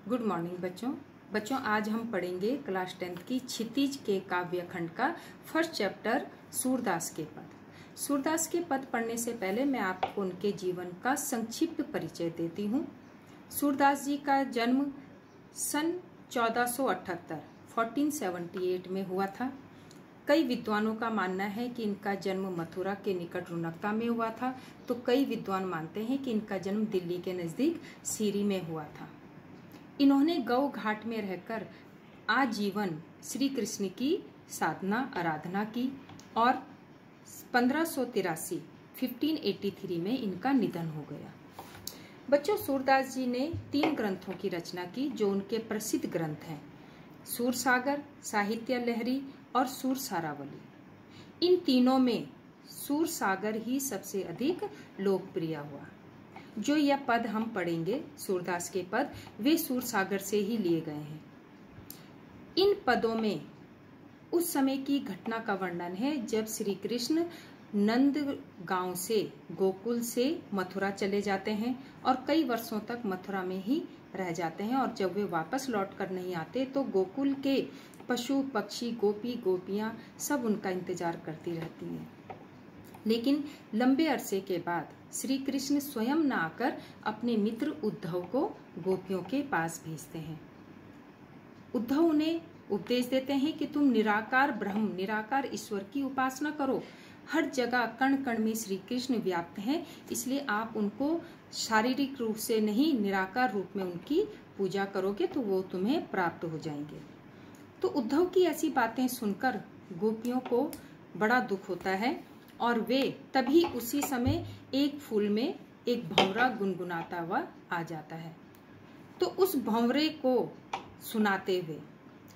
Good morning बच्चों आज हम पढ़ेंगे क्लास 10th की क्षितिज के काव्य खंड का फर्स्ट चैप्टर सूरदास के पद। सूरदास के पद पढ़ने से पहले मैं आपको उनके जीवन का संक्षिप्त परिचय देती हूँ। सूरदास जी का जन्म सन 1478 में हुआ था। कई विद्वानों का मानना है कि इनका जन्म मथुरा के निकट रुनकता में हुआ था, तो कई विद्वान मानते हैं कि इनका जन्म दिल्ली के नजदीक सीरी में हुआ था। इन्होंने गौ घाट में रहकर आजीवन श्री कृष्ण की साधना आराधना की और 1583 में इनका निधन हो गया। बच्चों, सूरदास जी ने 3 ग्रंथों की रचना की जो उनके प्रसिद्ध ग्रंथ हैं, सूरसागर, साहित्य लहरी और सूरसारावली। इन तीनों में सूरसागर ही सबसे अधिक लोकप्रिय हुआ। जो यह पद हम पढ़ेंगे, सूरदास के पद, वे सूरसागर से ही लिए गए हैं। इन पदों में उस समय की घटना का वर्णन है जब श्री कृष्ण नंद गांव से, गोकुल से मथुरा चले जाते हैं और कई वर्षों तक मथुरा में ही रह जाते हैं, और जब वे वापस लौट कर नहीं आते तो गोकुल के पशु पक्षी, गोपी गोपियां सब उनका इंतजार करती रहती हैं। लेकिन लंबे अरसे के बाद श्री कृष्ण स्वयं न आकर अपने मित्र उद्धव को गोपियों के पास भेजते हैं। उद्धव उन्हें उपदेश देते हैं कि तुम निराकार ब्रह्म, निराकार ईश्वर की उपासना करो। हर जगह कण कण में श्री कृष्ण व्याप्त हैं, इसलिए आप उनको शारीरिक रूप से नहीं, निराकार रूप में उनकी पूजा करोगे तो वो तुम्हें प्राप्त हो जाएंगे। तो उद्धव की ऐसी बातें सुनकर गोपियों को बड़ा दुख होता है और वे तभी उसी समय एक फूल में एक भंवरा गुनगुनाता हुआ आ जाता है। तो उस भंवरे को सुनाते हुए,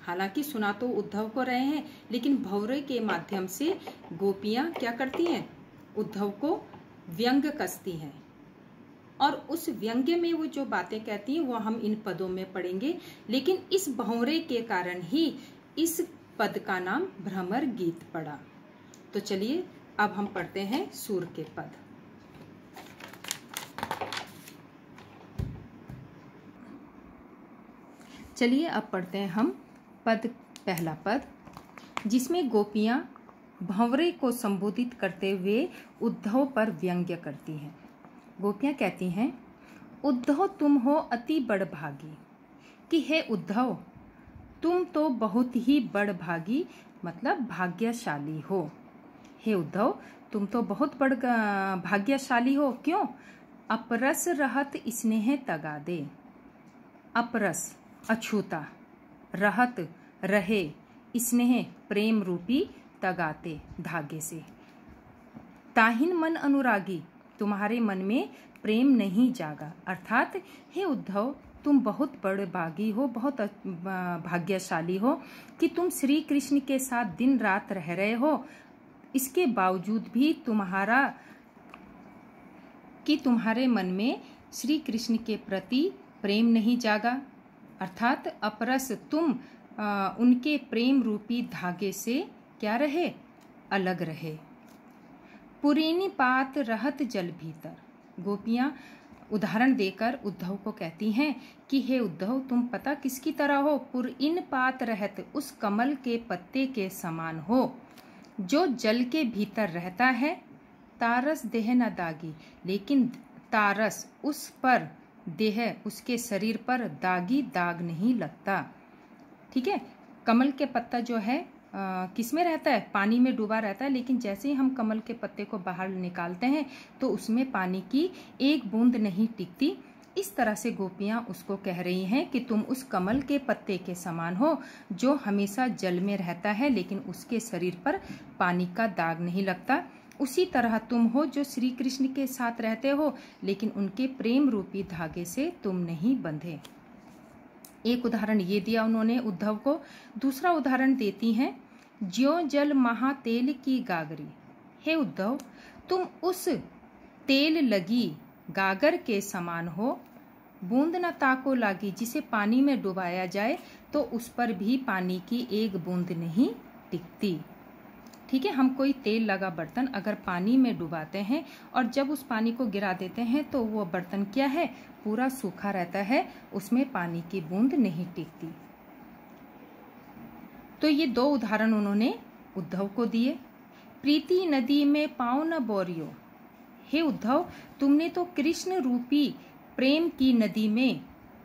हालांकि सुना तो उद्धव को रहे हैं, लेकिन भंवरे के माध्यम से गोपियां क्या करती हैं, उद्धव को व्यंग कसती हैं। और उस व्यंग्य में वो जो बातें कहती हैं वो हम इन पदों में पढ़ेंगे। लेकिन इस भंवरे के कारण ही इस पद का नाम भ्रमर गीत पड़ा। तो चलिए अब हम पढ़ते हैं सूर के पद। चलिए अब पढ़ते हैं हम पहला पद, जिसमें गोपियां भंवरे को संबोधित करते हुए उद्धव पर व्यंग्य करती हैं। गोपियां कहती हैं, उद्धव तुम हो अति बड़भागी, कि हे उद्धव तुम तो बहुत ही बड़भागी, मतलब भाग्यशाली हो। हे उद्धव तुम तो बहुत बड़ भाग्यशाली हो। क्यों? अपरस रहत स्नेह तगादे। अपरस अछूता, रहत रहे, स्नेह प्रेम रूपी, तगाते धागे से। ताहिन मन अनुरागी, तुम्हारे मन में प्रेम नहीं जागा। अर्थात हे उद्धव तुम बहुत बड़भागी हो, बहुत भाग्यशाली हो कि तुम श्री कृष्ण के साथ दिन रात रह रहे हो। इसके बावजूद भी तुम्हारे मन में श्री कृष्ण के प्रति प्रेम नहीं जागा। अर्थात अपरस तुम उनके प्रेम रूपी धागे से क्या रहे, अलग रहे। पुरीनी पात रहत जल भीतर। गोपियां उदाहरण देकर उद्धव को कहती हैं कि हे उद्धव तुम पता किसकी तरह हो, पुरीन पात रहत, उस कमल के पत्ते के समान हो जो जल के भीतर रहता है। तारस देह न दागी, लेकिन तारस उस पर, देह उसके शरीर पर दागी, दाग नहीं लगता। ठीक है, कमल के पत्ता जो है किस में रहता है, पानी में डूबा रहता है, लेकिन जैसे ही हम कमल के पत्ते को बाहर निकालते हैं तो उसमें पानी की एक बूंद नहीं टिकती। इस तरह से गोपियां उसको कह रही हैं कि तुम उस कमल के पत्ते के समान हो जो हमेशा जल में रहता है, लेकिन उसके शरीर पर पानी का दाग नहीं लगता। उसी तरह तुम हो जो श्री कृष्ण के साथ रहते हो, लेकिन उनके प्रेम रूपी धागे से तुम नहीं बंधे। एक उदाहरण ये दिया उन्होंने उद्धव को। दूसरा उदाहरण देती हैं, ज्यों जल महा तेल की गागरी। हे उद्धव तुम उस तेल लगी गागर के समान हो। बूंद न ताको लागी, जिसे पानी में डुबाया जाए तो उस पर भी पानी की एक बूंद नहीं टिकती। ठीक है, हम कोई तेल लगा बर्तन अगर पानी में डुबाते हैं और जब उस पानी को गिरा देते हैं तो वो बर्तन क्या है, पूरा सूखा रहता है, उसमें पानी की बूंद नहीं टिकती। तो ये 2 उदाहरण उन्होंने उद्धव को दिए। प्रीति नदी में पाँव न बोरियो, हे उद्धव तुमने तो कृष्ण रूपी प्रेम की नदी में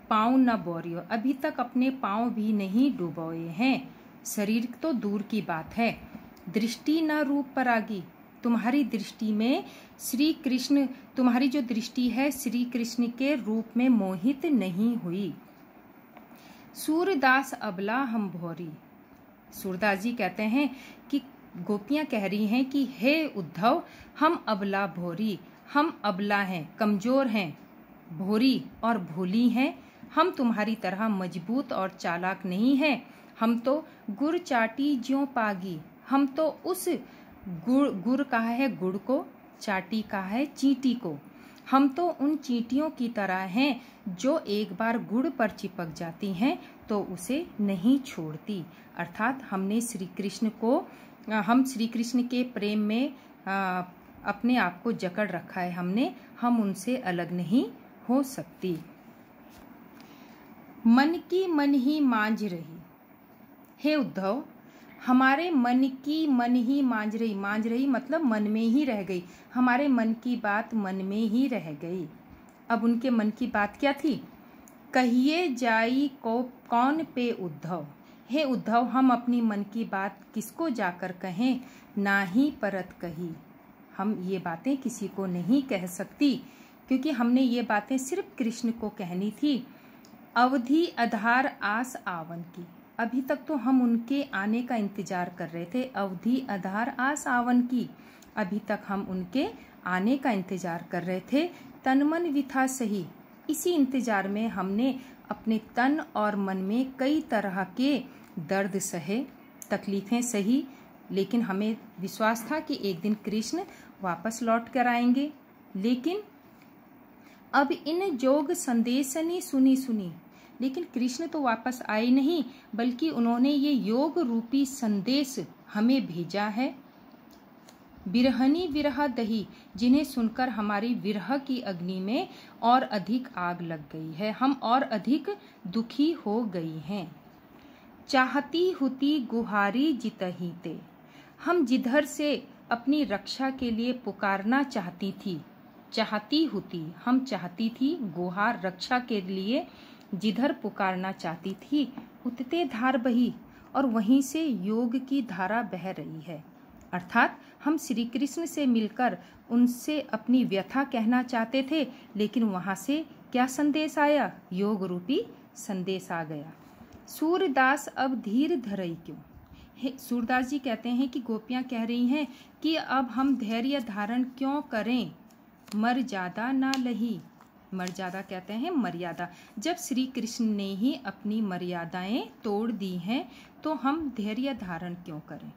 पाँव न बोरियो, अभी तक अपने पाँव भी नहीं डुबोए हैं। शरीर तो दूर की बात है, दृष्टि न रूप परागी, तुम्हारी दृष्टि में श्री कृष्ण, तुम्हारी जो दृष्टि है श्री कृष्ण के रूप में मोहित नहीं हुई। सूरदास अबला हम भोरी, सूरदास जी कहते हैं कि गोपियां कह रही हैं कि हे उद्धव हम अबला भोरी, हम अबला हैं, कमजोर हैं, भोरी और भोली हैं, हम तुम्हारी तरह मजबूत और चालाक नहीं हैं। हम तो गुड़ चाटी ज्यों पागी, हम तो उस गुड़ कहा है गुड़ को, चाटी कहा है चींटी को, हम तो उन चींटियों की तरह हैं जो एक बार गुड़ पर चिपक जाती हैं तो उसे नहीं छोड़ती। अर्थात हमने श्री कृष्ण को, हम श्री कृष्ण के प्रेम में अपने आप को जकड़ रखा है हमने, हम उनसे अलग नहीं हो सकती। मन की मन ही मांझ रही, हे उद्धव हमारे मन की मन ही मांझ रही, मांझ रही मतलब मन में ही रह गई, हमारे मन की बात मन में ही रह गई। अब उनके मन की बात क्या थी, कहिए जाई को कौन पे उद्धव, हे उद्धव हम अपनी मन की बात किसको जाकर कहें, ना ही परत कही, हम ये बातें किसी को नहीं कह सकती क्योंकि हमने ये बातें सिर्फ कृष्ण को कहनी थी। अवधि आधार आस आवन की, अभी तक तो हम उनके आने का इंतजार कर रहे थे, अवधि आधार आस आवन की, अभी तक हम उनके आने का इंतजार कर रहे थे। तन मन विथा सही, इसी इंतजार में हमने अपने तन और मन में कई तरह के दर्द सहे, तकलीफें सही, लेकिन हमें विश्वास था कि एक दिन कृष्ण वापस लौट कर आएंगे। लेकिन अब इन जोग संदेशनी सुनी सुनी, लेकिन कृष्ण तो वापस आए नहीं बल्कि उन्होंने ये योग रूपी संदेश हमें भेजा है। बिरहनी विरह दही, जिन्हें सुनकर हमारी विरह की अग्नि में और अधिक आग लग गई है, हम और अधिक दुखी हो गई हैं। चाहती हुती गुहारी जितहीते, हम जिधर से अपनी रक्षा के लिए पुकारना चाहती थी, चाहती हुती हम चाहती थी, गुहार रक्षा के लिए जिधर पुकारना चाहती थी, उतते धार बही, और वहीं से योग की धारा बह रही है। अर्थात हम श्री कृष्ण से मिलकर उनसे अपनी व्यथा कहना चाहते थे, लेकिन वहां से क्या संदेश आया, योग रूपी संदेश आ गया। सूरदास अब धीर धरई क्यों, सूरदास जी कहते हैं कि गोपियां कह रही हैं कि अब हम धैर्य धारण क्यों करें, मर्यादा ना लही, मर्यादा कहते हैं मर्यादा, जब श्री कृष्ण ने ही अपनी मर्यादाएं तोड़ दी हैं तो हम धैर्य धारण क्यों करें।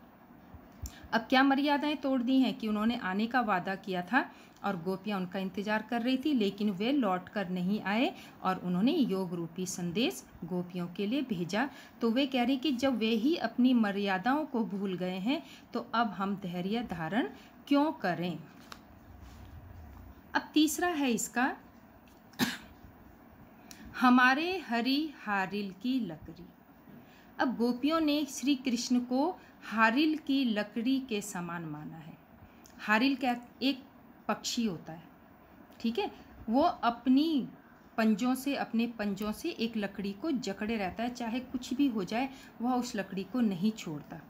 अब क्या मर्यादाएं तोड़ दी हैं कि उन्होंने आने का वादा किया था और गोपियां उनका इंतजार कर रही थी, लेकिन वे लौट कर नहीं आए और उन्होंने योग रूपी संदेश गोपियों के लिए भेजा। तो वे कह रही कि जब वे ही अपनी मर्यादाओं को भूल गए हैं तो अब हम धैर्य धारण क्यों करें। अब तीसरा है इसका, हमारे हरि हारिल की लकड़ी। अब गोपियों ने श्री कृष्ण को हारिल की लकड़ी के समान माना है। हारिल क्या, एक पक्षी होता है, ठीक है, वो अपनी पंजों से, अपने पंजों से एक लकड़ी को जकड़े रहता है, चाहे कुछ भी हो जाए वह उस लकड़ी को नहीं छोड़ता।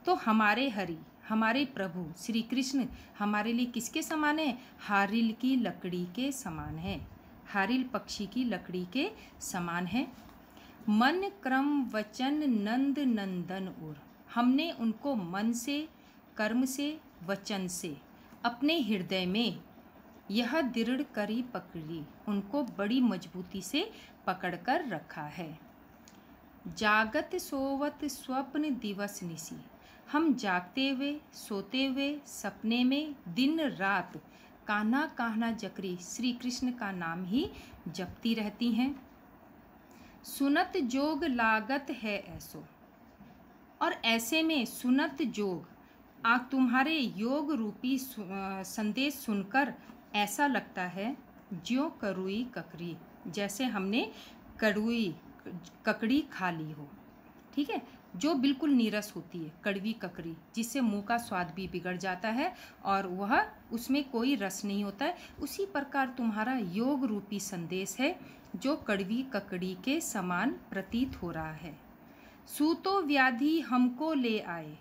तो हमारे हरि, हमारे प्रभु श्री कृष्ण हमारे लिए किसके समान है, हारिल की लकड़ी के समान है, हारिल पक्षी की लकड़ी के समान है। मन क्रम वचन नंद नंदन उर, हमने उनको मन से, कर्म से, वचन से अपने हृदय में यह दृढ़ करी पकड़ी, उनको बड़ी मजबूती से पकड़कर रखा है। जागत सोवत स्वप्न दिवस निसी, हम जागते हुए, सोते हुए, सपने में, दिन रात कान्हा कान्हा जकरी श्री कृष्ण का नाम ही जपती रहती हैं। सुनत जोग लागत है ऐसो, और ऐसे में सुनत जोग, तुम्हारे योग रूपी संदेश सुनकर ऐसा लगता है ज्यों करुई ककड़ी, जैसे हमने ककड़ी खा ली हो। ठीक है, जो बिल्कुल नीरस होती है, कड़वी ककड़ी, जिससे मुंह का स्वाद भी बिगड़ जाता है और वह उसमें कोई रस नहीं होता है, उसी प्रकार तुम्हारा योग रूपी संदेश है जो कड़वी ककड़ी के समान प्रतीत हो रहा है। सूतो व्याधि हमको ले आए।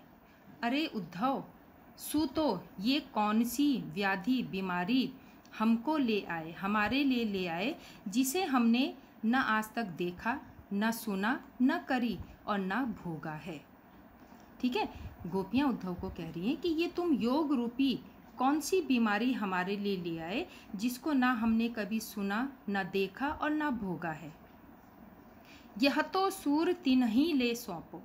अरे उद्धव, सूतो ये कौन सी व्याधि बीमारी हमको ले आए, हमारे लिए ले आए, जिसे हमने न आज तक देखा, न सुना, न करी और न भोगा है। ठीक है, गोपियाँ उद्धव को कह रही हैं कि ये तुम योग रूपी कौन सी बीमारी हमारे लिए ले आए जिसको ना हमने कभी सुना, न देखा और न भोगा है। यह तो सूर तिन्हीं ले सौंपो।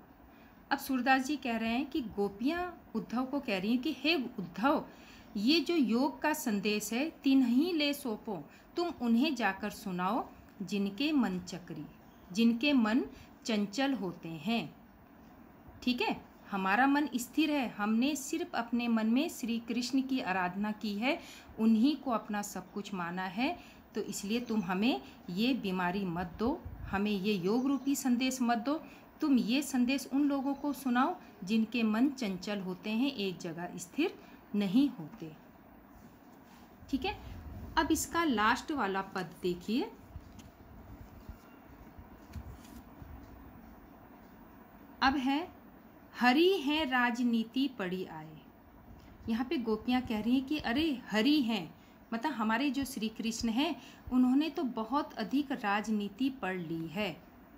अब सूरदास जी कह रहे हैं कि गोपियाँ उद्धव को कह रही हैं कि हे उद्धव, ये जो योग का संदेश है तिन्हीं ले सौंपो, तुम उन्हें जाकर सुनाओ जिनके मन चक्री, जिनके मन चंचल होते हैं। ठीक है, हमारा मन स्थिर है, हमने सिर्फ अपने मन में श्री कृष्ण की आराधना की है, उन्हीं को अपना सब कुछ माना है, तो इसलिए तुम हमें ये बीमारी मत दो, हमें ये योग रूपी संदेश मत दो, तुम ये संदेश उन लोगों को सुनाओ जिनके मन चंचल होते हैं, एक जगह स्थिर नहीं होते। ठीक है, अब इसका लास्ट वाला पद देखिए। अब है हरि है राजनीति पड़ी आए। यहाँ पे गोपियाँ कह रही हैं कि अरे हरि हैं, मतलब हमारे जो श्री कृष्ण हैं उन्होंने तो बहुत अधिक राजनीति पढ़ ली है,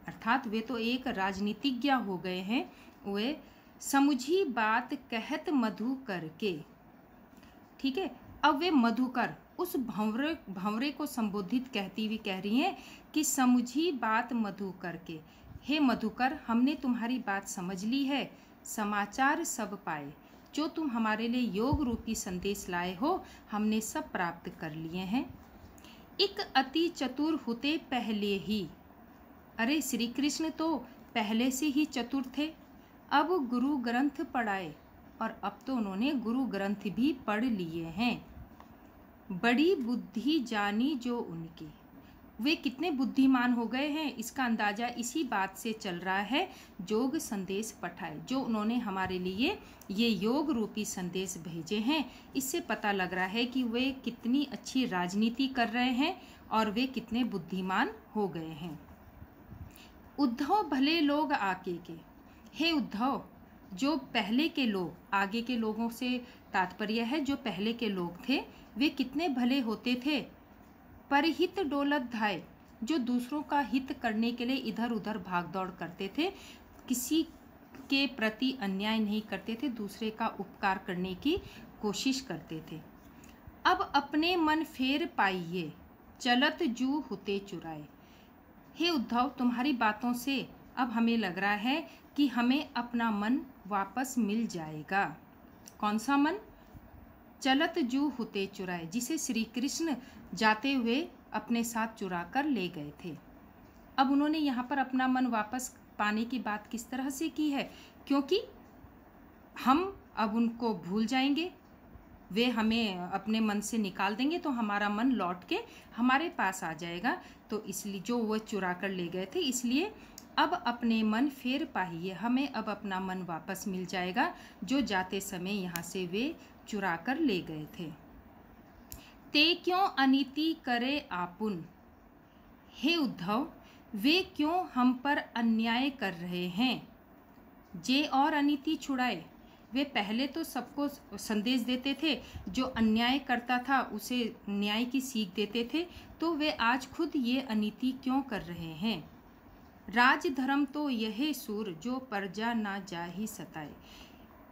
अर्थात वे तो एक राजनीतिज्ञ हो गए हैं। वे समुझी बात कहत मधु करके। ठीक है, अब वे मधुकर उस भंवरे को संबोधित कहती हुई कह रही हैं कि समुझी बात मधु करके, हे मधुकर, हमने तुम्हारी बात समझ ली है, समाचार सब पाए, जो तुम हमारे लिए योग रूपी संदेश लाए हो हमने सब प्राप्त कर लिए हैं। एक अति चतुर होते पहले ही। अरे श्री कृष्ण तो पहले से ही चतुर थे, अब गुरु ग्रंथ पढ़ाए, और अब तो उन्होंने गुरु ग्रंथ भी पढ़ लिए हैं। बड़ी बुद्धि जानी जो उनकी, वे कितने बुद्धिमान हो गए हैं इसका अंदाज़ा इसी बात से चल रहा है, योग संदेश पठाए, जो उन्होंने हमारे लिए ये योग रूपी संदेश भेजे हैं, इससे पता लग रहा है कि वे कितनी अच्छी राजनीति कर रहे हैं और वे कितने बुद्धिमान हो गए हैं। उद्धव भले लोग आगे के। हे उद्धव, जो पहले के लोग, आगे के लोगों से तात्पर्य है जो पहले के लोग थे, वे कितने भले होते थे। परहित डोलत धाय, जो दूसरों का हित करने के लिए इधर उधर भाग दौड़ करते थे, किसी के प्रति अन्याय नहीं करते थे, दूसरे का उपकार करने की कोशिश करते थे। अब अपने मन फेर पाइए, चलत जू होते चुराए। हे उद्धव, तुम्हारी बातों से अब हमें लग रहा है कि हमें अपना मन वापस मिल जाएगा। कौन सा मन? चलत जू होते चुराए, जिसे श्री कृष्ण जाते हुए अपने साथ चुरा कर ले गए थे। अब उन्होंने यहाँ पर अपना मन वापस पाने की बात किस तरह से की है? क्योंकि हम अब उनको भूल जाएंगे, वे हमें अपने मन से निकाल देंगे तो हमारा मन लौट के हमारे पास आ जाएगा। तो इसलिए जो वो चुरा कर ले गए थे, इसलिए अब अपने मन फेर पाइए, हमें अब अपना मन वापस मिल जाएगा जो जाते समय यहाँ से वे चुरा कर ले गए थे। ते क्यों अनीति करे आपुन। हे उद्धव, वे क्यों हम पर अन्याय कर रहे हैं? जे और अनीति छुड़ाए, वे पहले तो सबको संदेश देते थे, जो अन्याय करता था उसे न्याय की सीख देते थे, तो वे आज खुद ये अनीति क्यों कर रहे हैं? राज धर्म तो यह सूर, जो प्रजा ना जाहि सताए।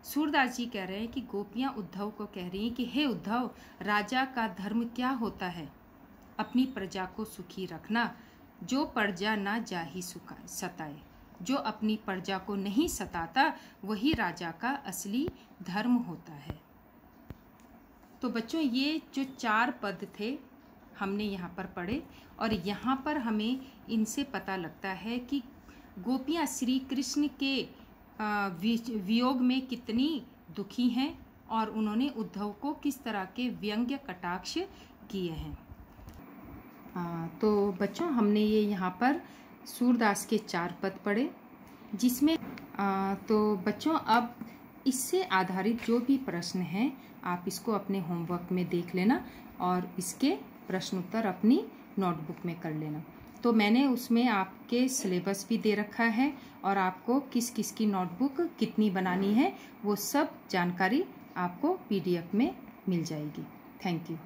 सूरदास जी कह रहे हैं कि गोपियाँ उद्धव को कह रही हैं कि हे उद्धव, राजा का धर्म क्या होता है? अपनी प्रजा को सुखी रखना, जो प्रजा ना जाहि सताए, जो अपनी प्रजा को नहीं सताता वही राजा का असली धर्म होता है। तो बच्चों, ये जो 4 पद थे हमने यहाँ पर पढ़े, और यहाँ पर हमें इनसे पता लगता है कि गोपियाँ श्री कृष्ण के वियोग में कितनी दुखी हैं और उन्होंने उद्धव को किस तरह के व्यंग्य कटाक्ष किए हैं। तो बच्चों, हमने ये यहाँ पर सूरदास के 4 पद पढ़े, जिसमें तो बच्चों अब इससे आधारित जो भी प्रश्न हैं आप इसको अपने होमवर्क में देख लेना और इसके प्रश्न उत्तर अपनी नोटबुक में कर लेना। तो मैंने उसमें आपके सिलेबस भी दे रखा है और आपको किस किस की नोटबुक कितनी बनानी है वो सब जानकारी आपको PDF में मिल जाएगी। Thank you.